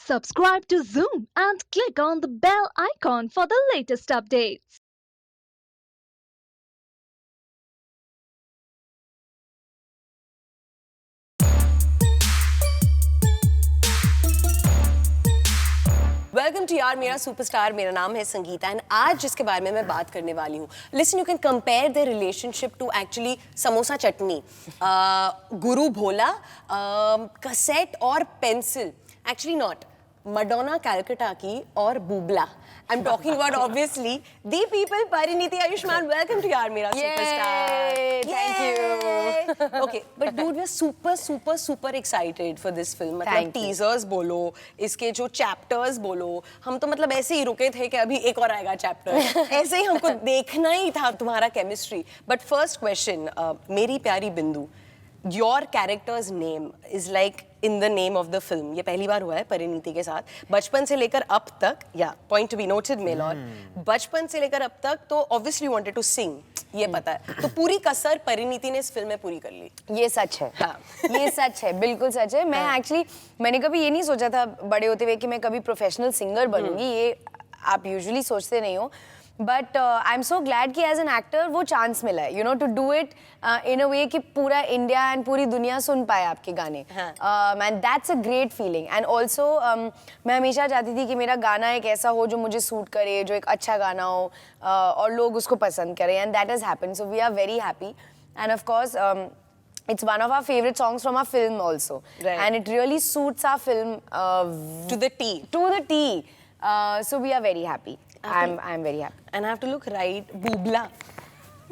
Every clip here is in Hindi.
Subscribe to Zoom and click on the bell icon for the latest updates. Welcome to यार मेरा सुपरस्टार। मेरा नाम है संगीता एंड आज जिसके बारे में मैं बात करने वाली हूँ, listen, you can compare the relationship to actually samosa chutney, guru Bhola, cassette और pencil. Actually not Madonna Calcutta की और बुबला। I'm talking about obviously the people Pariniti Ayushmann. Welcome to Yaar Mera Superstar. Thank you. Okay, but dude, we're super excited for this film. मतलब Thank you. teasers बोलो, इसके जो chapters बोलो, हम तो मतलब ऐसे ही रुके थे कि अभी एक और आएगा chapter. ऐसे ही हमको देखना ही था तुम्हारा chemistry. But first question, मेरी प्यारी बिंदु, your character's name is like in the name of the film. ये पहली बार हुआ है परिणीति के साथ। बचपन से लेकर अब तक, या पॉइंट टू बी नोटेड मेलॉर, बचपन से लेकर अब तक तो ऑब्वियसली वांटेड टू सिंग, ये पता है। तो पूरी कसर परिणीति ने इस फिल्म में पूरी कर ली। ये सच है। हाँ। ये सच है, बिल्कुल सच है। मैं एक्चुअली मैंने कभी ये नहीं सोचा था बड़े होते हुए कि मैं कभी प्रोफेशनल सिंगर बनूंगी। ये आप यूजुअली सोचते नहीं हो, but I am so glad कि एज एन एक्टर वो चांस मिला है, you know, to do it in a way कि पूरा इंडिया एंड पूरी दुनिया सुन पाए आपके गाने। And that's a great feeling. And also मैं हमेशा चाहती थी कि मेरा गाना एक ऐसा हो जो मुझे सूट करे, जो एक अच्छा गाना हो और लोग उसको पसंद करें, and that has happened, so we are very happy. And of course it's one of our favorite songs from our film also, right. And it really suits our film To the T. to the T. So we are very happy. I'm very happy. And I have to look right. Bubla.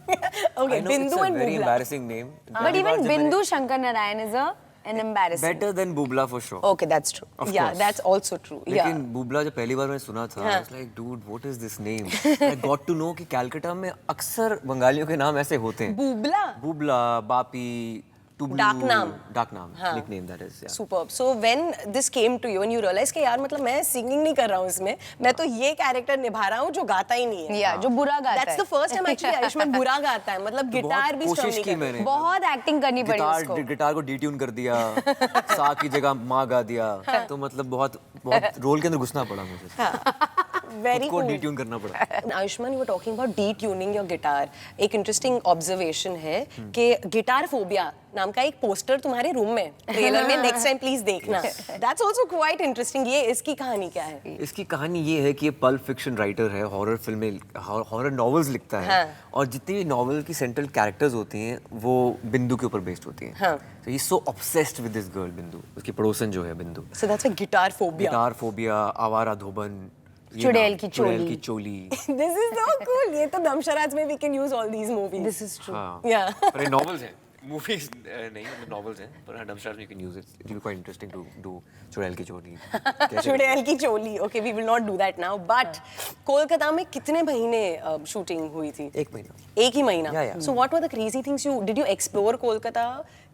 Okay, I know Bindu it's a and very Bubla. embarrassing name. But even Bindu Shankar Narayan is an embarrassing. Better than Bubla for sure. Okay, that's true. Of Yeah, course. that's also true. Yeah. लेकिन बुबला जब पहली बार मैंने सुना था, I was like, dude, what is this name? I got to know कि कलकत्ता में अक्सर बंगालियों के नाम ऐसे होते हैं। Bubla. बुबला, बापी, टुबलू, Dark नाम। nickname that is. Yeah. Superb. So when this came to you and you realized कि यार मतलब मैं सिंगिंग नहीं कर रहा हूँ इसमें, मैं तो ये कैरेक्टर निभा रहा हूँ जो गाता ही नहीं है। Yeah, जो बुरा गाता है। That's the first time actually Ayushman बुरा गाता है, मतलब गिटार भी कोशिश स्ट्रम नहीं की करता। मैंने। बहुत एक्टिंग करनी पड़ी उसको। गिटार को डिट्यून कर दिया, सा की जगह माँ गा दिया, तो मतलब बहुत रोल के अंदर घुसना पड़ा मुझे। Very को cool. डिट्यून करना पड़ा। Ayushman, you were talking about detuning your guitar. एक इंटरेस्टिंग ऑब्जर्वेशन है कि गिटार फोबिया नाम का एक पोस्टर तुम्हारे रूम में, ट्रेलर में, नेक्स्ट टाइम प्लीज देखना। That's also quite interesting. ये इसकी कहानी क्या है? इसकी कहानी ये है कि ये पल्प फिक्शन राइटर है, हॉरर फिल्में, हॉरर नॉवेल्स लिखता है। और जितनी भी नॉवेल की सेंट्रल कैरेक्टर्स होती हैं वो बिंदु के ऊपर बेस्ड होती हैं। So he's so obsessed with this girl बिंदु, उसकी पड़ोसन जो है बिंदु। So that's a guitar phobia. Guitar phobia, आवारा धोबन, चुड़ैल की चुड़ैल चोली। This is so cool. ये तो दमशराज में we can use all these movies. This is true. हाँ। Yeah. पर ये नॉवेल्स हैं, मूवीज नहीं, मतलब नॉवेल्स हैं, पर हाँ डमशराज में you can use it. It will be quite interesting to do चुड़ैल की चोली। चुड़ैल की चोली। Okay, we will not do that now. But Kolkata में कितने महीने शूटिंग हुई थी? एक महीना। एक ही महीना। Yeah, yeah. So what were the crazy things you did? You explore Kolkata?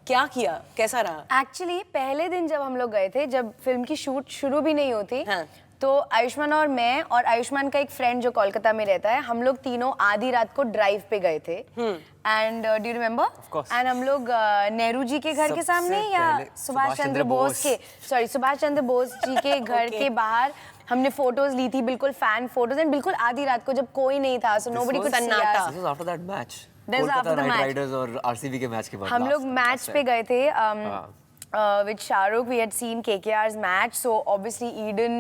क्या किया? कैसा रहा? एक्चुअली पहले दिन जब हम लोग गए थे, जब फिल्म की शूट शुरू भी नहीं होती, हाँ। तो आयुष्मान और मैं और आयुष्मान का एक फ्रेंड जो कोलकाता में रहता है, हम लोग तीनों आधी रात को ड्राइव पे गए थे। And do you remember? And हम लोग नेहरू जी के घर के सामने या सुभाष चंद्र बोस के, सॉरी, सुभाष चंद्र बोस जी के घर के बाहर हमने फोटोज ली थी, बिल्कुल फैन फोटोज, एंड बिल्कुल आधी रात को जब कोई नहीं था, so nobody could see us. This was after that match. This was after the Kolkata night match. Riders और आरसीबी के मैच के बाद। हम लोग मैच पे गए थे with Shahrukh. We had seen KKR's match, so obviously Eden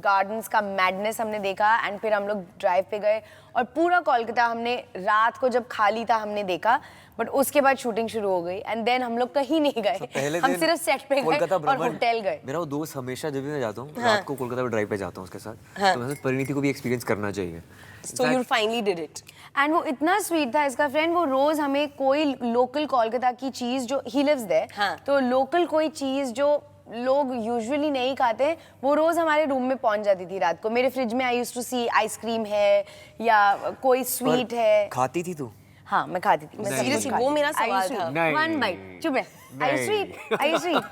Gardens का madness हमने देखा, and फिर हम लोग ड्राइव पे गए और पूरा कोलकाता हमने रात को जब खाली था हमने देखा, बट उसके बाद शूटिंग शुरू हो गई, एंड देन हम लोग कहीं नहीं गए। पहले हम दिन सिर्फ सेट पे गए और होटल गए। मेरा वो दोस्त हमेशा जब भी मैं जाता हूँ रात को कोलकाता में ड्राइव पे जाता हूँ उसके साथ, तो मैं परिणीति को भी एक्सपीरियंस करना चाहिए। So you finally did it. And वो इतना स्वीट था इसका फ्रेंड, वो रोज हमें कोई लोकल कोलकाता की चीज जो ही लिव्स देयर, तो लोकल कोई चीज जो लोग यूजुअली नहीं खाते, वो रोज हमारे रूम में पहुंच जाती थी रात को। मेरे फ्रिज में I used to see ice cream है या कोई स्वीट है। खाती थी तू? हाँ मैं खाती थी, मैं सब कुछ Seriously, खाती वो थी। मेरा I सवाल used to था। eat नहीं। one bite, चुप है। Are you sweet? Are you sweet?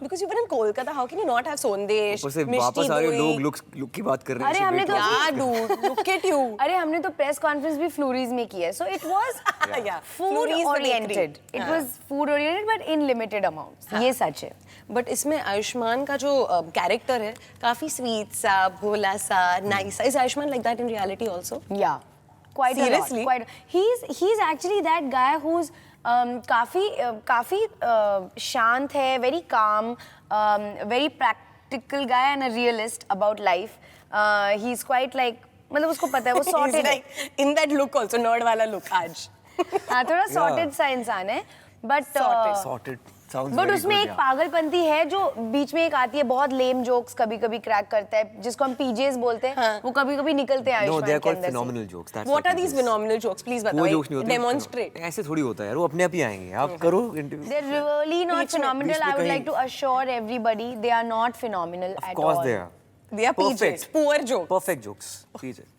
Because you were in Kolkata, how can you not have sondesh, ऊपर से mishti वापस आ रहे doi? लोग लुक की बात कर रहे हैं अरे ऐसे हमने wait तो- करो। Yeah, dude, look at you. अरे हमने तो प्रेस कॉन्फ्रेंस भी फ्लोरीज में की है, so it was Yeah, food Flurries the oriented. bakery. It was food oriented but in limited amounts. ये सच है। बट इसमें आयुष्मान का जो कैरेक्टर है काफी स्वीट सा, भोला सा, नाइस सा. Is Ayushman like that in reality also? Yeah, quite Seriously? a lot. Quite. He's actually that guy who's काफी शांत है, very calm, very practical guy and a realist about life. He's quite like, मतलब उसको पता है वो sorted है। In that look also, nerd वाला लुक आज. हाँ थोड़ा sorted सा इंसान है, but Sorted sounds but very उसमें good, एक yeah. पागलपंती है जो बीच में एक आती है, बहुत लेम जोक्स कभी कभी क्रैक करता है, जिसको हम पीजेस बोलते हैं, वो कभी कभी निकलते हैं No, they आयुष्मान are के called अंदर से। phenomenal jokes. That's what like are these it is. phenomenal jokes? Please वो बताओ. जोक्स नहीं होते डेमोंस्ट्रेट. ऐसे थोड़ी होता है यार, वो अपने आप ही आएंगे, आप करो इंटरव्यू. They're really not बीच में phenomenal. I would कहीं- like to assure everybody they are not phenomenal Of at course all. they are. They are Perfect. peaches. Poor joke. Perfect jokes. Peaches.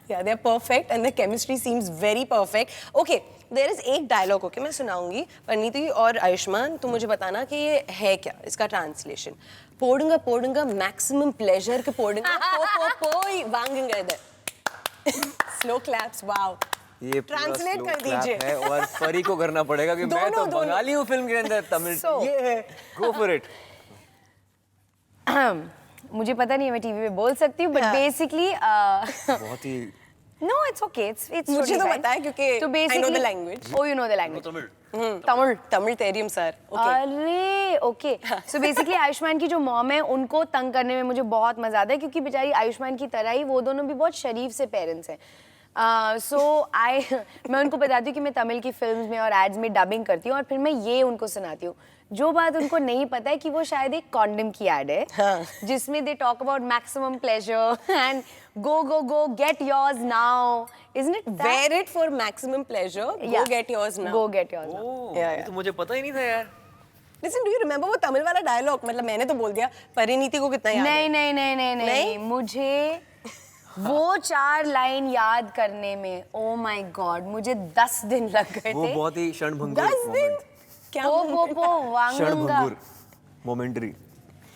Yeah, they are perfect and the chemistry seems very perfect. Okay, there is एक dialogue, okay, मैं सुनाऊंगी. परिणीति और आयुष्मान, तुम मुझे बताना कि ये है क्या, इसका ट्रांसलेशन. पोडुंगा maximum pleasure के पोडुंगा पोई वांगेंगे इधर. Slow claps, wow. ये पूरा Translate slow कर clap दीजिए. है और फरी को करना पड़ेगा कि मैं तो दोनों, दोनों. बंगाली हूँ फिल्म के अंदर, तमिल So- ये है, go for it. मुझे पता नहीं है मैं टीवी पे बोल सकती हूँ, but हाँ. basically बहुत ही no, it's okay. It's मुझे totally तो fine. पता है क्योंकि तो I know the basically- language. Oh, you know the language. Tamil. Tamil तेरियम सर. Okay. अरे ओके सो बेसिकली आयुष्मान की जो मॉम है उनको तंग करने में मुझे बहुत मजा आता है, क्योंकि बेचारी आयुष्मान की तरह ही वो दोनों भी बहुत शरीफ से पेरेंट्स हैं. सो मैं उनको बताती हूँ कि मैं तमिल की फिल्म्स में और एड्स में डबिंग करती हूँ, और फिर मैं ये उनको सुनाती हूँ. जो बात उनको नहीं पता है कि वो शायद एक कॉन्डम की एड है, जिसमें they talk about maximum pleasure and go get yours now, isn't it that? Wear it for maximum pleasure. Go Yeah. get yours now. Go get yours now. Oh, Yeah, ये yeah. तो मुझे पता ही नहीं था यार. Listen, do you remember वो तमिल वाला डायलॉग? मतलब मैंने तो बोल दिया, परिणीति को कितना याद है? नहीं, मुझे वो 4 लाइन याद करने में oh my god मुझे 10 दिन लग गए वो थे. बहुत ही क्षणभंगुर 10 दिन? moment. क्या वो वांगंगा. क्षणभंगुर मोमेंटरी.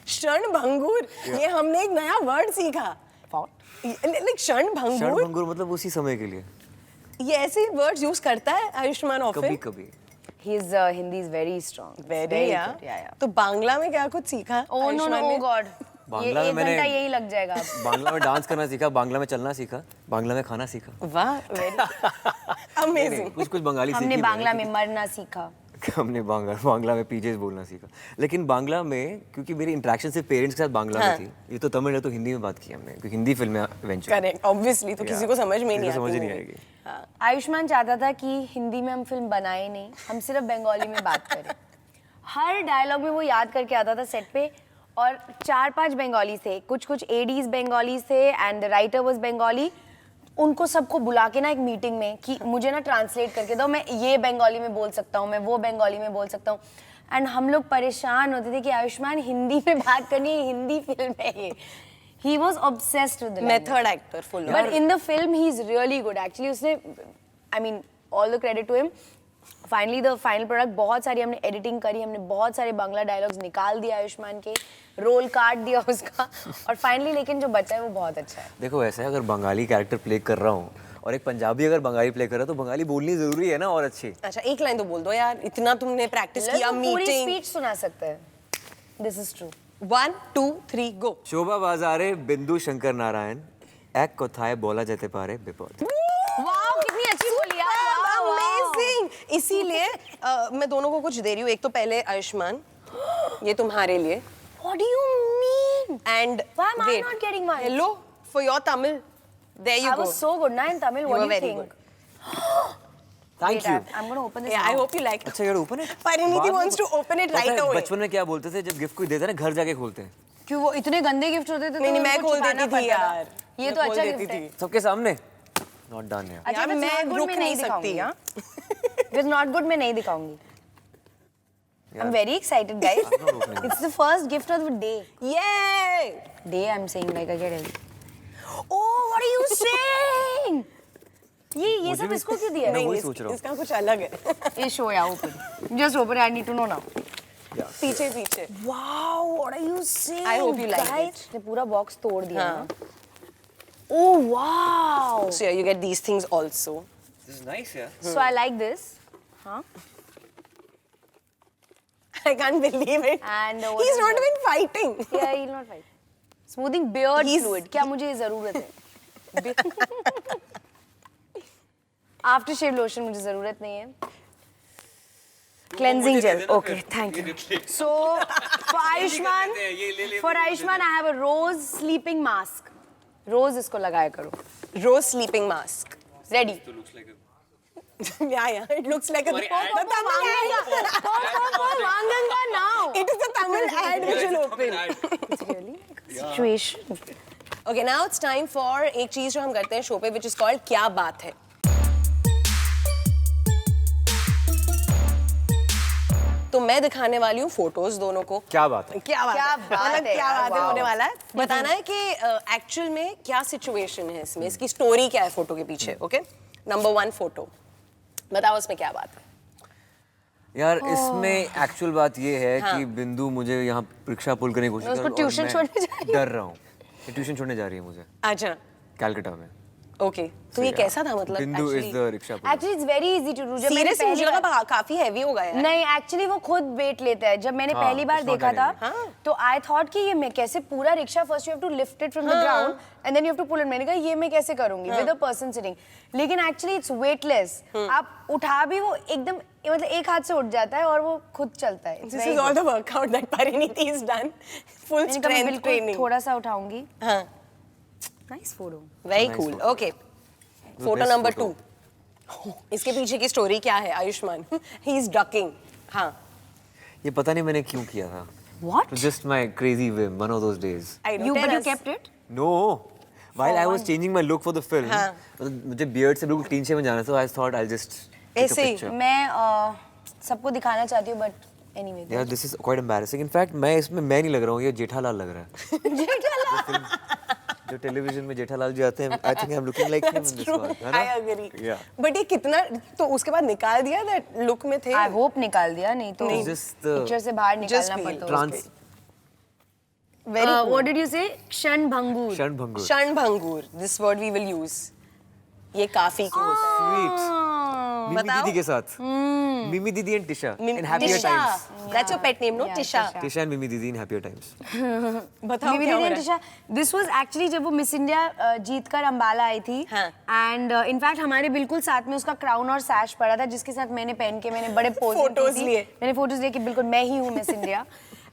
क्षणभंगुर? ये हमने एक नया वर्ड सीखा. Like क्षणभंगुर? क्षणभंगुर मतलब उसी समय के लिए. ये ऐसे वर्ड्स यूज करता है आयुष्मान कभी ऑफिन? कभी. His Hindi is very strong. Very, yeah. good, yeah. तो बांग्ला में क्या कुछ सीखा? Oh no, आयुष्मान oh ने? god. बांग्ला ये में 1 मैंने- घंटा यही लग जाएगा अब. बांग्ला में डांस करना सीखा, बांग्ला में चलना सीखा, बांग्ला में खाना सीखा. वाह, very amazing. कुछ बंगाली सीखी हमने मैंने, बांग्ला में मरना सीखा. हमने बांग्ला में पीजेस बोलना सीखा. लेकिन बांग्ला में क्योंकि मेरी इंटरेक्शन सिर्फ पेरेंट्स के साथ बांग्ला में थी, ये तो तमिल है तो हिंदी में बात की हमने, क्योंकि हिंदी फिल्म है इवेंचुअली. Correct, obviously, तो किसी को समझ में ही नहीं आती. समझ ही नहीं movie. आएगी. हाँ. आयुष्मान चाहता था कि हिंदी में हम फिल्म बनाए नहीं, हम सिर्फ बंगाली में बात करें. हर डायलॉग में वो याद करके आता था सेट पे, और 4-5 बंगाली थे, कुछ एडीज बंगाली थे and the writer was Bengali. उनको सबको बुला के ना एक मीटिंग में कि मुझे ना ट्रांसलेट करके दो, मैं ये बंगाली में बोल सकता हूँ, मैं वो बंगाली में बोल सकता हूँ. एंड हम लोग परेशान होते थे कि आयुष्मान हिंदी में बात करनी है, हिंदी फिल्म है ये. He was obsessed with the language. Method actor full. But in the film, he's really good. Actually, उसने, I mean, all the credit to him. Finally, the final product, बहुत सारी हमने editing करी, हमने बहुत सारे बांग्ला dialogues निकाल दिए आयुष्मान के, रोल काट दिया उसका, और finally लेकिन जो बचा है वो बहुत अच्छा है. देखो ऐसा है, अगर बंगाली कैरेक्टर प्ले कर रहा हूँ और एक पंजाबी अगर बंगाली प्ले कर रहा है तो बंगाली बोलनी जरूरी है ना, और अच्छी. अच्छा, एक लाइन तो बोल दो यार, इतना तुमने प्रैक्टिस किया. पूरी मीटिंग. speech सुना सकते हैं. This is true. 1 2 3 go. शोभा बाजारे बिंदु शंकर नारायण एक कोथाए बोला जाते पारे बिपद. वाओ, कितनी अच्छी बोली यार. Wow, wow. Amazing. इसीलिए मैं दोनों को कुछ दे रही हूँ. एक तो पहले आयुष्मान, ये तुम्हारे लिए. What do you mean? And Why am I wait. not getting mine? Hello for your Tamil. There you I go. was so good na in Tamil. You What were do you very think? good. Thank Wait, you. I'm going to open this Yeah, I now. hope you like. अच्छा यार ओपन है. Parineeti wants to open it right away. बचपन में क्या बोलते थे जब गिफ्ट कोई देता है ना, घर जाके खोलते हैं क्यों वो इतने गंदे गिफ्ट होते थे? नहीं, तो मैं उनको खोल छुपाना देती थी पड़ता था. यार. ये मैं तो खोल अच्छा देती गिफ्ट है. थी. सबके सामने. नॉट डन यार. अच्छा, यार, if it's मैं not good, रुक मैं नहीं नहीं सकती, दिखाऊंगी. हाँ. If it's not good, मैं नहीं दिखाऊंगी. I'm very excited, guys. I'm not opening. It's the first gift of the day. Yay! Day, I'm saying like I get it. Oh, what are you saying? ये सब इसको क्यों दिया? मैं वही नहीं, सोच रहा हूँ। इसका कुछ अलग है। ये शो या open just open I need to know now. पीछे पीछे। Wow what are you saying? I hope you like guys? ने पूरा बॉक्स तोड़ दिया हाँ। ना। Oh wow. So yeah, you get these things also. This is nice, yeah. So I like this. हाँ। I can't believe it. And what He's is not that? even fighting. Yeah, he'll not fight. Smoothing beard He's- fluid. क्या मुझे ये जरूरत है? आफ्टर शेव लोशन मुझे जरूरत नहीं है। Cleansing gel okay thank you. So for Ayushmann I have a rose sleeping mask. रोज इसको लगाया करो। Rose sleeping mask. Ready. Yeah, it looks like a Sorry, the Tamil ad. वांगंगा now. It is the Tamil ad which will open. Situation. Okay, now it's time for एक चीज जो हम करते हैं शो पे, which is called क्या बात है। तो मैं दिखाने वाली हूँ फोटोज दोनों को। क्या बात है? क्या बात क्या है? बात मतलब है क्या यार, बात है wow. होने वाला है। बताना है कि एक्चुअल में क्या सिचुएशन है इसमें, इसकी स्टोरी क्या है फोटो के पीछे। ओके, नंबर 1 फोटो, बताओ उसमें क्या बात है। यार इसमें एक्चुअल बात ये है कि बिंदु मुझे यहाँ परीक्षा पुल करने की कोशिश कर उसको रही है और ट्यूशन मैं छोड़ने जा रही है। डर रहा हूँ। ये ट्यूशन छोड़ने जा रही है मुझे अच्छा, कलकत्ता में। ओके, तो ये कैसा था मतलब? Bindu is the rickshaw pull. Actually it's very easy to do. जब मैंने सीरियसली मुझे पहली लगा काफी हैवी होगा यार। नहीं एक्चुअली वो खुद वेट लेता है। जब मैंने हाँ, पहली बार it's not देखा that था heavy. तो आई थॉट कि ये मैं कैसे पूरा rickshaw first you have to lift it from the ground and then you have to pull it. मैंने कहा ये मैं कैसे करूंगी विद अ पर्सन सिटिंग, लेकिन एक्चुअली इट्स वेटलेस। आप उठा भी वो एकदम मतलब एक हाथ से उठ जाता है और वो खुद चलता है। This is all the workout that Pariniti has done. Full strength training. थोड़ा सा उठाऊंगी। हाँ, nice photo. very Nice cool. photo. Okay. Photo best number photo. 2। इसके पीछे की स्टोरी क्या है आयुष्मान? He is ducking. हाँ, ये पता नहीं मैंने क्यों किया था। What? Just my crazy whim, one of those days. I know. You Tell but you us. kept it? No. While I was changing my look for the film, हाँ. मतलब मुझे बियर्ड से बिल्कुल क्लीन शेव में जाना था, I thought I'll just take a ऐसे ही? picture. मैं सबको दिखाना चाहती हूँ बट एनीवे। यार this is quite embarrassing. In fact, मैं इसमें मैं नहीं लग रहा हूँ, ये जेठालाल लग रहा है। जो टेलीविजन में जेठालाल जी आते हैं, I think I'm looking like him in this True. one. है ना? I agree. Yeah. But ये कितना तो उसके बाद निकाल दिया that look में थे? आई होप निकाल दिया, नहीं तो It's just the पिक्चर से बाहर Just निकालना feel. पड़ता trans Very cool. What did you से? क्षणभंगुर। क्षणभंगुर. क्षणभंगुर, this word we will use. ये काफी cute है। Sweet. मिमी बताओ। दीदी के साथ. मिमी दीदी and Tisha in happier Tisha. times. That's your pet name, no? Yeah, Tisha. Tisha. Tisha and Mimi दीदी in happier times. बताओ क्या हो रहा है? दिस वाज एक्चुअली जब वो मिस इंडिया जीत कर अम्बाला आई थी हाँ. एंड इनफैक्ट हमारे बिल्कुल साथ में उसका क्राउन और सैश पड़ा था जिसके साथ मैंने पहन के मैंने बड़े Photos लिए. मैंने फोटोज लिए कि बिल्कुल मैं ही हूँ मिस इंडिया।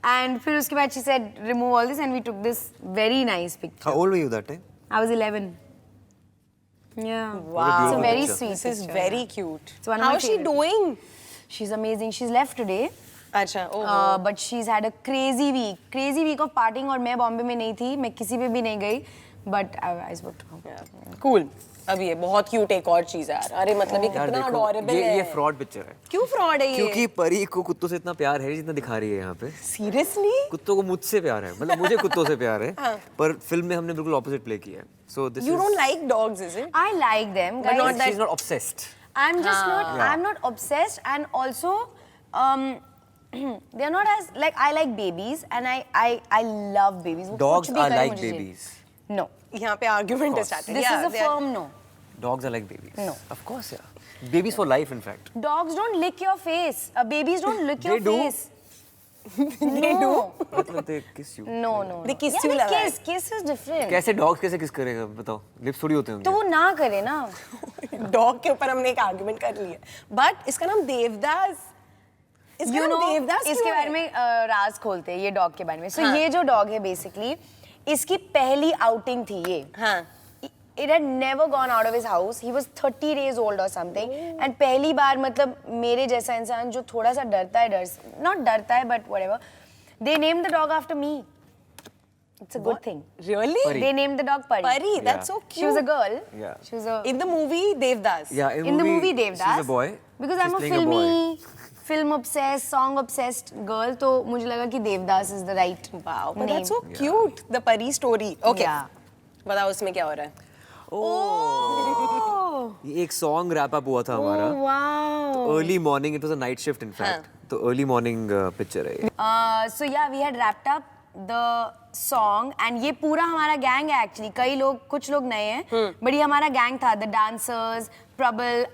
एंड फिर उसके बाद she said remove all this and we took this very nice How picture. old were you that time? I was 11। Yeah. Wow. It's a very picture. sweet This is picture, very yeah. cute. It's one of How my is she favorite. doing? She's amazing. She's left today. अच्छा, ओह। But she's had a crazy week of partying और मैं बॉम्बे में नहीं थी, मैं किसी पे भी नहीं गई, but I spoke to her. Cool. अब ये बहुत क्यूट एक और चीज है यार। अरे मतलब ये यार कितना देखो, adorable है। ये फ्रॉड पिक्चर है। क्यों फ्रॉड है ये? क्योंकि परी को कुत्तों से इतना प्यार है जितना दिखा रही है यहाँ पे। सीरियसली? कुत्तों को मुझसे प्यार है, मतलब मुझे कुत्तों से प्यार है, पर फिल्म में हमने बिल्कुल ऑपोजिट प्ले किया है। So this You is don't like dogs, is it? I like them, guys. not that- she's not obsessed. I'm just not. Yeah. I'm not obsessed, and also, they're not as like I like babies, and I love babies. वो Dogs कुछ भी are करे like मुझे चाहिए। babies. No, यहाँ पे argument is started. this Yeah, is a they are- firm no. Dogs are like babies. No. Of course, yeah. Babies for life, in fact. Dogs don't lick your face. Babies don't lick your They do. face. They do. मतलब they kiss you. No, no. They kiss yeah, you they लगा है। kiss is different. कैसे dogs कैसे kiss करेगा बताओ? Lips थोड़ी होते तो होंगे। वो ना करे ना। डॉग के ऊपर हमने एक आर्गुमेंट कर लिया, बट इसका नाम देवदास। इसका You नाम know, देवदास इसके क्यों बारे है? में राज खोलते हैं ये डॉग के बारे में। सो हाँ. ये जो डॉग है बेसिकली इसकी पहली आउटिंग थी ये। हाँ। It had never gone out of his house. He was 30 days old or something. And पहली बार मतलब मेरे जैसा इंसान जो थोड़ा सा डरता है not डरता है but whatever. They named the dog after me. It's a good thing. Really? Pari. They named the dog Pari. Pari, that's Yeah. so cute. She was a girl. Yeah. She was a In the movie Devdas. Yeah, in the movie Devdas. She's a boy. Because She's I'm a playing a boy. filmy, film obsessed, song obsessed girl. तो मुझे लगा कि Devdas is the right Wow, but name. that's so cute. The Pari story. Okay. Yeah. बताओ उसमें क्या हो रहा है? ये एक सॉन्ग रैप अप हुआ था हमारा wow early morning, it was a night shift in fact, तो अर्ली मॉर्निंग पिक्चर है ये। So yeah we had wrapped up the song and ये पूरा हमारा गैंग है एक्चुअली, कई लोग, कुछ लोग नए हैं बट ये हमारा गैंग था, the dancers, Prabal,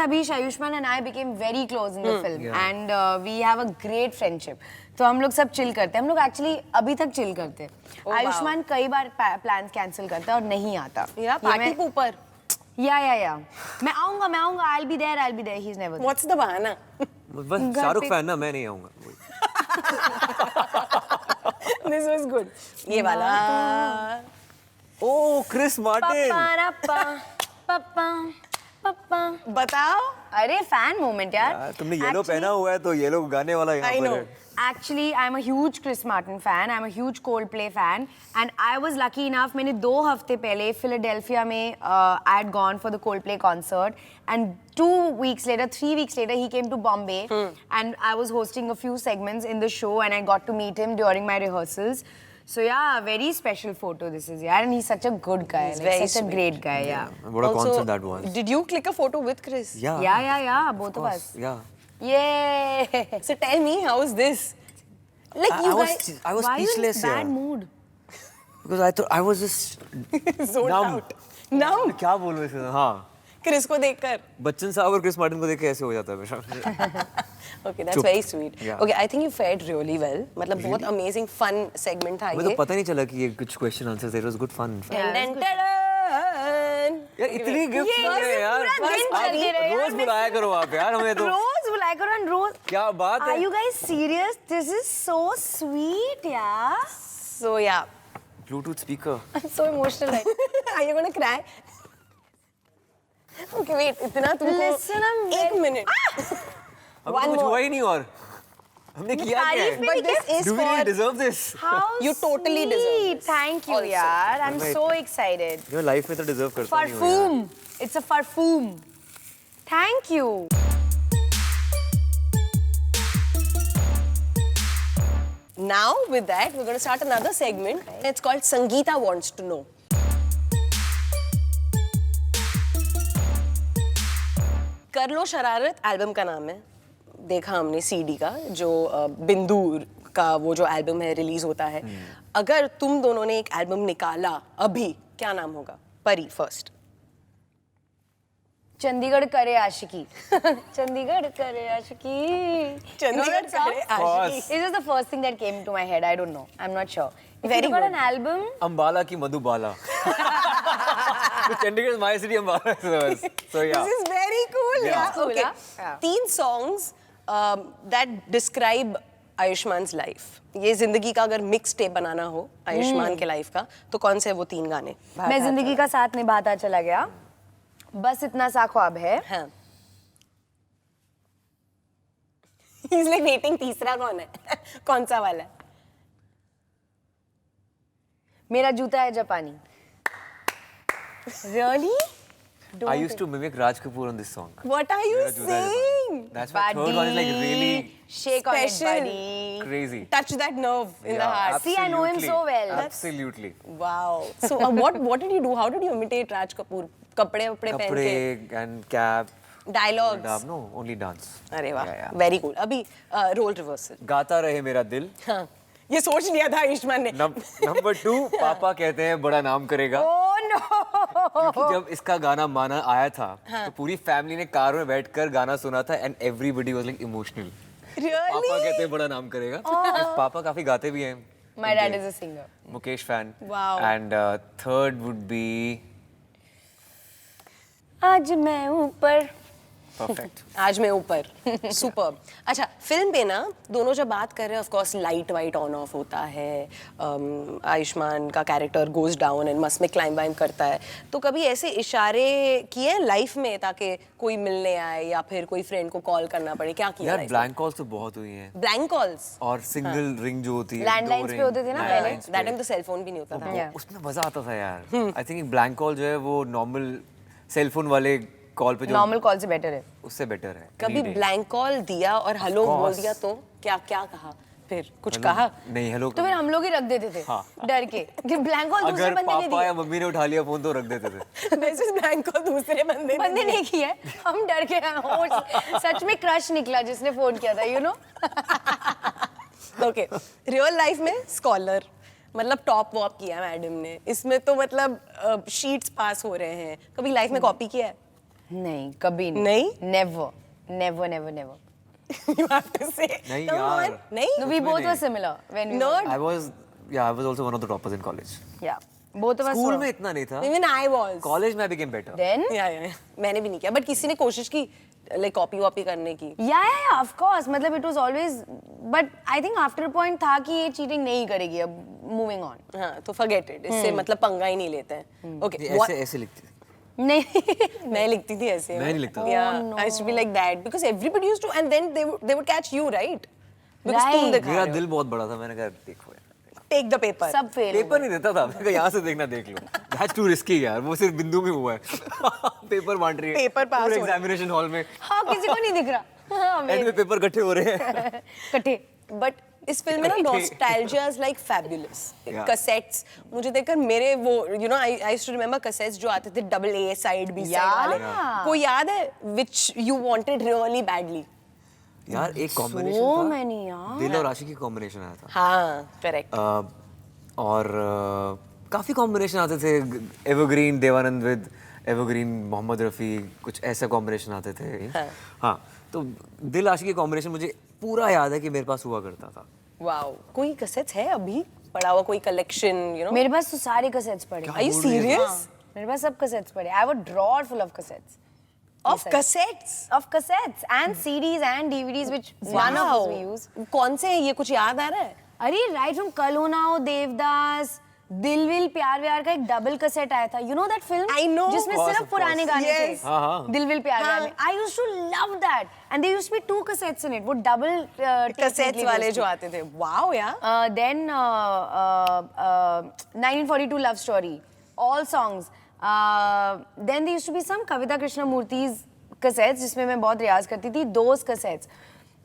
Abhish, Ayushmann and I became very close in the film and we have a great friendship. तो हम लोग सब चिल करते हैं, हम लोग एक्चुअली अभी तक चिल करते हैं। आयुष्मान कई बार प्लान्स कैंसिल करता है और नहीं आता। पार्टी ऊपर या मैं आऊंगा, I will be there, he is never. What's the बहाना? बस शाहरुख फैन ना, मैं नहीं आऊंगा। This was good. ये वाला ओह क्रिस मार्टिन, बताओ। अरे फैन मोमेंट यार। तुमने येलो पहना हुआ है तो येलो गाने वाला यहाँ I पर know. है। Actually, I'm a huge Chris Martin fan. I'm a huge Coldplay fan, and I was lucky enough. मैंने 2 हफ्ते पहले फिलाडेल्फिया में I had gone for the Coldplay concert, and 2 weeks later, 3 weeks later, he came to Bombay, and I was hosting a few segments in the show, and I got to meet him during my rehearsals. So yeah, very special photo this is, yeah, and he's such a good guy, He's like very such a sweet. great guy, yeah. What a concert that was. Did you click a photo with Chris? Yeah. Yeah, both of us. Yeah. Yay! So tell me, how is this? Like you guys I was Why are you in speechless bad yeah. mood? Because I thought I was just zoned numb. out. Numb? क्या बोलूं इसे? हाँ, Chris को देखकर। बच्चन साहब और क्रिस मार्टिन को देख के ऐसे हो जाता है मेरा। Okay, that's चुप। very sweet. Yeah. Okay, I think you fared really well. मतलब बहुत amazing fun segment था मुझे ये। तो पता नहीं चला कि ये कुछ क्वेश्चन आंसर्स थे, it was good fun. Yeah, Dun, dun, dun. यार इतनी गिफ्ट ये है यार, पूरा दिन आप चलते रहे यार, रोज बुलाया करो आप यार हमें तो। रोज बुलाया करो and रोज। क्या बात Are है? you guys serious? This is so sweet, yeah. So yeah, Bluetooth speaker. I'm so emotional right. are you gonna cry? Okay, wait, इतना तुमको Listen, I'm एक very- मिनट। अब One तो कुछ more. हुआ ही नहीं और हमने किया क्या तारीफ है? में But this is Do we really for deserve this? How You totally sweet. deserve this. Thank you, Also. यार. I'm Right. so excited. जो लाइफ में तो डिजर्व करता नहीं हूँ यार। Parfum. It's a parfum. Thank you. Now with that, we're going to start another segment. It's called Sangeeta Wants to Know. कर लो शरारत एल्बम का नाम है। देखा हमने सीडी का जो बिंदु का वो जो एल्बम है रिलीज होता है। अगर तुम दोनों ने एक एल्बम निकाला अभी, क्या नाम होगा? परी फर्स्ट। चंडीगढ़ करे आशिकी. चंडीगढ़ करे आशिकी. चंडीगढ़ करे आशिकी. This is the first thing that came to my head. I don't know. I'm not sure. If Very you got good. an album, Ambala की मधुबाला। तो Chandigarh is my city, Ambala is yours. So yeah. This is very cool. Yeah. Yeah. Cool, Okay. yeah. 3 songs that describe आयुष्मान's life. ये जिंदगी का अगर मिक्स टेप बनाना हो आयुष्मान के लाइफ का, तो कौन से वो 3 गाने? मैं जिंदगी का साथ निभाता चला गया. बस इतना सा ख्वाब है. हाँ. He's like waiting, तीसरा कौन है? कौन सा वाला है? मेरा जूता है जापानी. Really? I used to mimic Raj Kapoor on this song. What are you मेरा जूता है saying? जापानी. That's why third one is like really Shake on it, Special. buddy. crazy. Touch that nerve in the heart. See, I know him so well. Absolutely. Wow. So what did you do? How did you imitate Raj Kapoor? कपड़े वपड़े पहन के? कपड़े and cap. Dialogues. No, only dance. अरे वाह. Yeah, yeah. Very cool. अभी रोल रिवर्सल. गाता रहे मेरा दिल. हाँ. ये सोच लिया था आयुष्मान ने. नंबर 2 पापा कहते हैं बड़ा नाम करेगा. Oh no! क्योंकि जब इसका गाना माना आया था तो पूरी फैमिली ने कार में बैठकर गाना सुना था and everybody was like emotional. पापा Really? कहते हैं बड़ा नाम करेगा. पापा काफी गाते भी हैं. My dad is a singer. Mukesh fan. Wow. And third would be आज मैं ऊपर. परफेक्ट. आज मैं ऊपर. सुपर. अच्छा, फिल्म पे ना दोनों जब बात कर रहे हैं, of course light white on off होता है. आयुष्मान का कैरेक्टर गोज डाउन एंड मस्त में क्लाइम वाइम करता है. तो कभी ऐसे इशारे किए लाइफ में ताकि कोई मिलने आए या फिर कोई फ्रेंड को कॉल करना पड़े? क्या किया? यार ब्लैंक कॉल्स तो बहुत हुई हैं. Blank calls. और सिंगल रिंग जो होती है Landlines पे होते थे ना पहले. दैट टाइम तो सेल फोन भी नहीं होता था. Yeah. उसमें मजा आता था यार. आई थिंक ब्लैंक कॉल जो है वो नॉर्मल सेलफोन वाले कॉल पे जो Normal call से better है. उससे बेटर है. कभी any day. ब्लैंक कॉल दिया और हेलो बोल course. दिया तो क्या क्या कहा? फिर कुछ कहा? नहीं हेलो तो फिर हम लोग ही रख देते थे डर के कि ब्लैंक कॉल दूसरे अगर बंदे ने पापा या दिया। मम्मी ने उठा लिया फोन तो रख देते थे। मैसेज ब्लैंक को दूसरे बंदे ने किया है, हम डर के सच में क्रश निकला जिसने फोन किया था, you know. Okay, real life में स्कॉलर, मतलब टॉप वॉप किया मैडम ने, इसमें तो मतलब शीट्स पास हो रहे हैं, कभी लाइफ में कॉपी किया है? नहीं, कभी नहीं? Never never never never. You have to say. नहीं Come on. यार। नहीं? No, we में both नहीं। were similar when we Nerd? I was also one of the toppers in college. were, yeah, both of us school were. में इतना नहीं था, Even I was. कॉलेज में I became better. Then Yeah. मैंने भी नहीं किया, बट किसी ने कोशिश की लाइक कॉपी वॉपी करने की? yeah, of course, मतलब it was always, but I think after a point था कि ये cheating नहीं करेगी अब, moving on. हाँ, तो forget it, इससे मतलब पंगा ही नहीं लेते हैं। Okay. ऐसे ऐसे लिखती थी। नहीं। मैं लिखती थी ऐसे। मैं नहीं लिखता था। Yeah, I used to be like that because everybody used to, and then they would catch you, right? Because तुम Right. दिखा मेरा रहे हो। दिल बहुत बड़ा था, मैंने कहा देखो यार, Take the paper. सब फेल। पेपर नहीं देता था, मैंने कहा यहाँ से देखना देख लो। That's too risky यार, वो सिर्फ बिंदु में हुआ है। पेपर बांट रही है। Paper pass पूरे हो रहा है। एग्जामिनेशन हॉल में। हाँ, किसी को नहीं दिख रहा। हाँ, एंड में पेपर इकट्ठे हो रहे हैं। कटे। बट इस फिल्म में ना nostalgia is like fabulous. Yeah. Cassettes मुझे देखकर मेरे वो you know I used to remember cassettes जो आते थे double A side B side वाले, Yeah. कोई याद है which you wanted really badly? यार एक कॉम्बिनेशन So था, many यार। दिल और आशिकी की कॉम्बिनेशन आया था। हाँ, करेक्ट। और काफी कॉम्बिनेशन आते थे, evergreen Dev Anand with evergreen Mohammed Rafi, कुछ ऐसे कॉम्बिनेशन आते थे। हाँ, तो दिल आशिकी कॉम्बिनेशन मुझे पूरा याद है कि मेरे पास हुआ करता था। वाओ, कोई कैसेट्स है अभी पड़ा हुआ, कोई कलेक्शन यू नो? मेरे पास तो सारे cassettes पड़े। Are you serious? मेरे पास सब cassettes पड़े। I have a drawer full of cassettes. Of cassettes? Of cassettes and CDs and DVDs which none of us we use. कौन से हैं ये, कुछ याद आ रहा है? अरे right from कल हो ना हो, देवदास, दिल विल प्यार व्यार का एक डबल कैसेट आया था। You know that film? I know. जिसमें Of course, सिर्फ of पुराने course. गाने Yes. थे। हाँ, हाँ। दिल विल प्यार व्यार हाँ. में। I used to love that. And there used to be 2 cassettes in it. वो double कैसेट्स वाले जो आते थे। वाओ यार। Then 1942 Love Story, all songs. Then there used to be some Kavita Krishnamurthy's cassettes जिसमें मैं बहुत रियाज करती थी, those cassettes.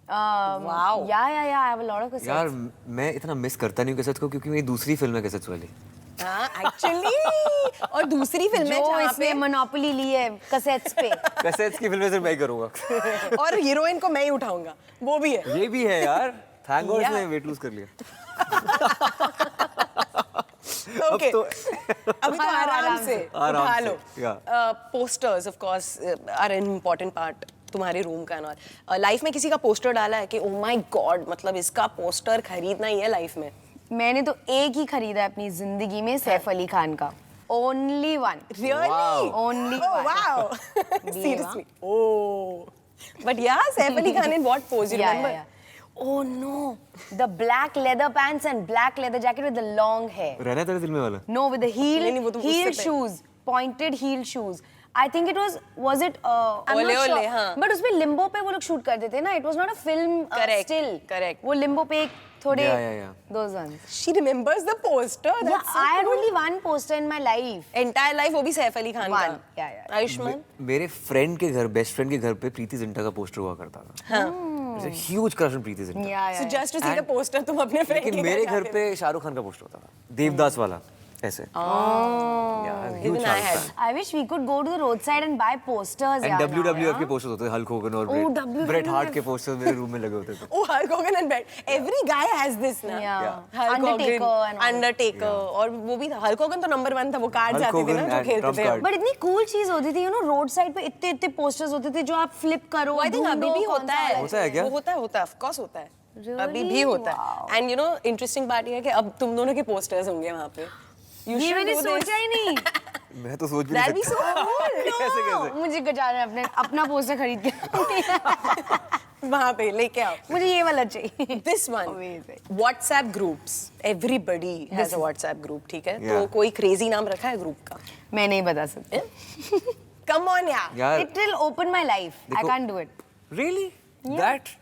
Wow. Yeah, I have a lot of cassettes. यार मैं इतना मिस करता नहीं हूँ कैसेट्स को, क्योंकि मेरी दूसरी फिल्म है कैसेट्स वाली। हाँ, एक्चुअली। और दूसरी फिल्म है जो जहाँ इसमें पे मोनोपोली ली है cassettes पे। कैसेट्स की फिल्में सिर्फ मैं ही करूँगा। और हीरोइन को मैं ही उठाऊंगा, वो भी है। ये भी है यार, थैंक गॉड Yeah. इसने वेट लूज कर लिया। ओके, तो अभी तो आराम से आराम उठा से, लो। yeah. Posters of course are an important part तुम्हारे रूम का ना। लाइफ में किसी का पोस्टर डाला है कि ओ माय गॉड, मतलब इसका पोस्टर खरीदना ही है लाइफ में? मैंने तो एक ही खरीदा है अपनी जिंदगी में, सैफ अली खान का। Only one. Really? Only Oh one. wow. Seriously. Oh. But yeah, Saif Ali Khan in what pose? You remember? Oh no, the black leather pants and black leather jacket with the long hair. रहना तेरे दिल में वाला। No, with the नहीं, वो तो उससे heel पहले। shoes, pointed heel shoes. I think it was it? I'm Ole not Ole, sure. हाँ। But उसमें limbo पे वो लोग shoot करते थे ना. It was not a film Correct, still. correct. वो limbo पे एक थोड़े Yeah. those ones. She remembers the poster. Yeah, That's so I had cool. only one poster in my life. Entire life वो भी सैफ अली खान One. का। Yeah. आयुष्मान? मेरे फ्रेंड के घर, बेस्ट फ्रेंड के घर पे प्रीति जिंटा का पोस्टर हुआ करता था। हाँ। Huge crush on Preity Zinta. Yeah. So just to see the poster तुम अपने फ्रेंड लेकिन के मेरे घर जाते पे शाहरुख खान का पोस्टर होता था, देवदास वाला ऐसे। Even I had. I wish we could go to the roadside and buy posters. And यार, WWF now, के पोस्टर्स होते थे, हल्क होगन और WWF. ब्रेट हार्ट के पोस्टर्स मेरे रूम में लगे होते थे। Oh, Hulk Hogan and Brett. Every guy has this ना। Yeah. Hulk Undertaker Hogan, and all. Undertaker, और वो भी था। Hulk Hogan तो नंबर 1 था, वो कार्ड Hulk जाते थे ना Hogan जो and खेलते trump थे। card. But इतनी cool चीज होती थी, you know, रोड साइड पे इतने इतने पोस्टर्स होते थे जो आप फ्लिप करो। I think अभी ढूंढो भी कौन होता सा है। वाला होता है क्या? वो होता है, of course होता है। Really? अभी भी होता है। Wow. And you know, interesting बात ये है कि अब तुम दोनों के पोस्टर्स होंगे वहाँ पे। You ये should मैंने do this. सोचा ही नहीं। मैं तो सोच भी That'll नहीं be so सकता। cool. कैसे? मुझे जाना है अपना पोस्टर खरीद के। वहाँ पे लेके आओ। मुझे ये वाला चाहिए। This one. Amazing. WhatsApp groups. Everybody has a WhatsApp group, ठीक है? तो Yeah. कोई crazy नाम रखा है ग्रुप का? मैं नहीं बता सकती। Come on यार। यार It will open my life. I देखो- can't do it. really that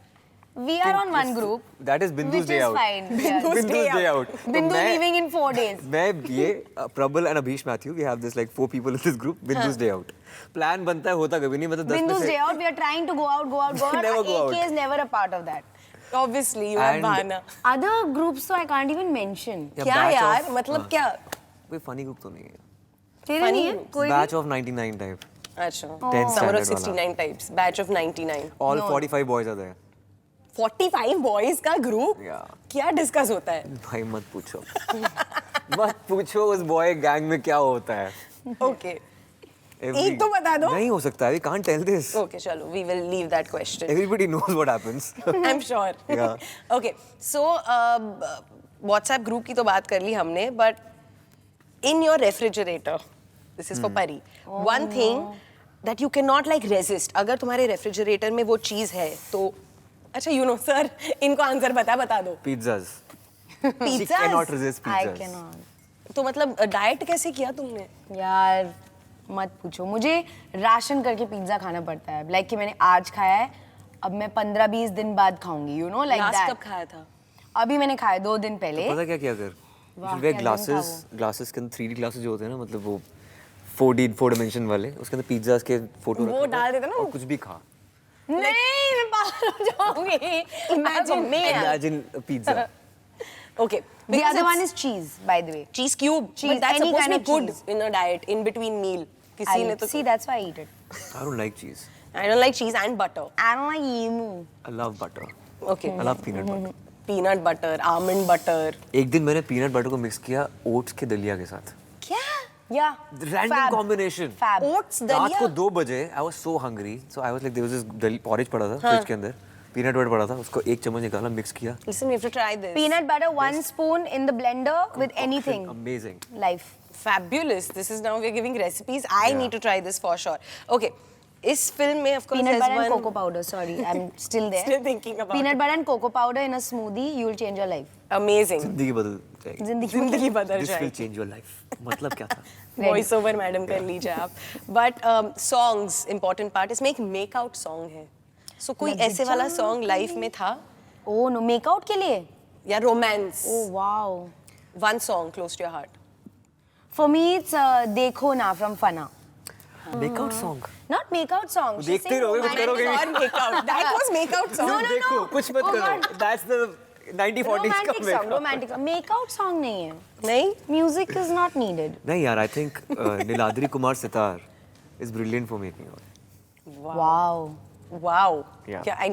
We are on one group. that is Bindu's which day is out. fine. Yeah. Bindu's Bindu's day day out. out. तो Bindu मैं- leaving in 4 days. मैं ये Prabal and Abhish Matthew, we have this like 4 people in this group. Bindu's day out. Plan बनता है, होता कभी नहीं, मतलब 10 में Bindu's से day out. We are trying to go out. Never go out. AK is never a part of that. Obviously, you have And- Bhana. Other groups so I can't even mention. या क्या batch यार of- मतलब हाँ, क्या कोई funny group तो नहीं है. तेरे Funny नहीं है groups. कोई भी? Batch of 99 type. अच्छा 10th Summer of standard वाला. 69 types batch of 99 All No. 45 boys are there. 45 boys का ग्रुप Yeah. क्या डिस्कस होता है भाई मत पूछो. मत पूछो उस बॉय गैंग में क्या होता है. ओके एक तो बता दो. नहीं हो सकता है. We can't tell this. Okay चलो we will leave that question. Everybody knows what happens. I'm sure. Yeah. Okay, so WhatsApp group की तो बात कर ली हमने, but in your refrigerator, this is for Pari. One thing that you cannot like resist. अगर तुम्हारे refrigerator में वो चीज है तो अच्छा you know sir इनको आंसर बता दो. Pizzas. She Pizzas? cannot resist I pizzas. cannot. तो मतलब डाइट कैसे किया तुमने? यार मत पूछो, मुझे राशन करके पिज्जा खाना पड़ता है. लाइक कि मैंने आज खाया है, अब मैं 15-20 दिन बाद खाऊंगी, you know like last that. कब खाया था? अभी मैंने खाया 2 दिन पहले. पता क्या किया कर? वाह, You wear क्या दिन था glasses के अंदर 3D glasses जो होते हैं ना, मतलब वो 4 dimension वाले, उसके अंदर पिज्जास के फोटो वो डाल देते ना और कुछ भी खा. नहीं मैं पागल हो जाऊंगी. Imagine me. Imagine a pizza. Okay. The because other one it's is cheese, by the way. cheese cube. Cheese, But that's any supposed to kind be of good cheese. in a diet, in between meal. किसी ने तो See, that's why I eat it. I don't like cheese. I don't like cheese and butter. I don't like emu. I love butter. Okay. I love peanut butter. Peanut butter, almond butter. एक दिन मैंने peanut butter को मिक्स किया oats के दलिया के साथ. क्या? Yeah. Random Fab. combination. Fab. Oats रात दलिया? को 2 बजे I was so hungry, so I was like there was this porridge पड़ा था फ्रिज के अंदर, peanut butter पड़ा था, उसको 1 चम्मच निकाला, मिक्स किया. Listen, we have to try this. Peanut butter, 1 spoon in the blender with anything. Amazing. Life. Fabulous. This is now we're giving recipes. I Yeah. need to try this for sure. Okay. इस film में of course Peanut there's butter and one. cocoa powder. Sorry, I'm still there. Still thinking about Peanut it. butter and cocoa powder in a smoothie, you will change your life. Amazing. जिंदगी बदल जाएगी. जिंदगी बदल This will जाएगी. change your life. मतलब क्या था? वॉइस ओवर मैडम कर लीजिए आप. बट सॉन्ग्स इंपॉर्टेंट पार्ट इसमें एक मेकआउट सॉन्ग है. सो कोई ऐसे वाला सॉन्ग लाइफ में था Oh no, makeout के लिए? या romance? Oh wow. One song close to your heart. For me, it's देखो ना from Fana. Makeout song. Not makeout song. She's देखते saying रहोगे, कुछ romantic करोगे और make-out. That was make-out No, song. no, देखो, no. कुछ मत Oh करो. God. That's the 1940s का Romantic song, makeup. romantic song. Makeout song नहीं है. नहीं? Music is not needed. नहीं यार, I think Niladri Kumar sitar is brilliant for making out. Wow. Wow. Yeah. क्या I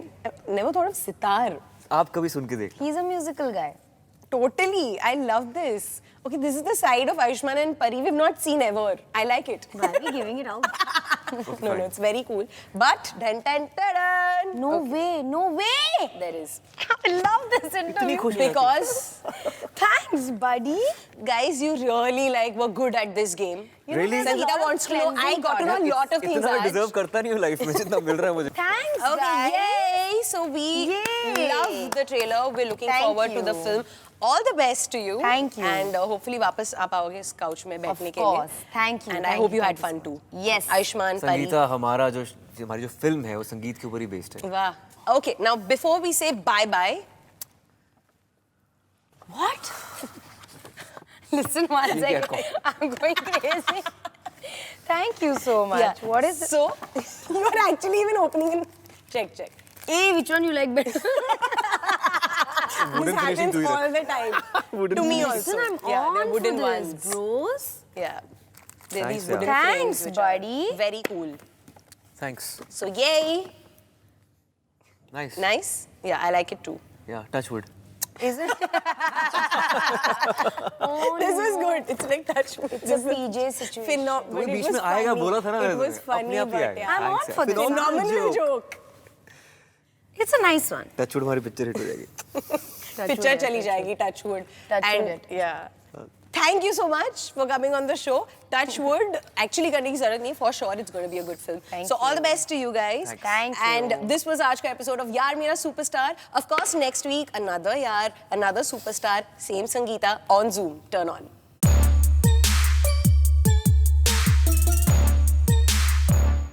never thought of sitar. आप कभी सुन के देख. He's a musical guy. Totally. I love this. Okay, this is the side of Ayushmann and Pari we've not seen ever. I like it. Why are we giving it out? No, it's very cool. But dun dun dun dun. No way, no way. There is. I love this interview. Because Thanks, buddy. guys, you really like were good at this game. Really? there's a Sangeeta lot of wants to know. I cleansing got to know a lot of things. इतना आज. deserve करता नहीं हूँ life में जितना मिल रहा है मुझे. Thanks, Okay, guys. yay! So we Yay. love the trailer. We're looking Thank forward to the you. film. All the best to you. Thank you. And hopefully वापस आप आओगे इस couch में बैठने के course. लिए. Thank you, And I thank hope you, you had thank fun too. Yes. Ayushmann, Pari. Sangeeta हमारी जो फिल्म है वो संगीत के ऊपर ही बेस्ड है. Wow. Okay, now before we say bye bye. What? Listen one ठीक है, second. I'm going crazy. Thank you so much. Yeah. What is it? So you are actually even opening in. Check. Hey, which one you like better? This happens all the time. To me also. Listen, I'm Yeah, on they're wooden for this, ones. bros. Yeah. They're Thanks, these wooden yeah. frames Thanks, which are buddy. very cool. Thanks. So yay. Nice. Nice. Yeah, I like it too. Yeah, touch wood. Is it? This is good. It's like touch wood. It's a PJ situation. वो बीच में आएगा बोला था ना It मैंने was तुम्हें. funny, अपने आप ही but आएगा. yeah. I'm on Thanks, for यार. this. Phenomenal joke. It's a nice one. Touch wood हमारी पिक्चर हिट हो जाएगी. Picture चली जाएगी touch wood. Touch And wood. yeah. Thank you so much for coming on the show. Touch wood. Actually करने की जरूरत नहीं. For sure, it's going to be a good film. Thank so all you. the best to you guys. Thank you. And this was आज का episode of Yaar Mera Superstar. Of course, next week another Yaar, another superstar, same Sangeeta on Zoom. Turn on.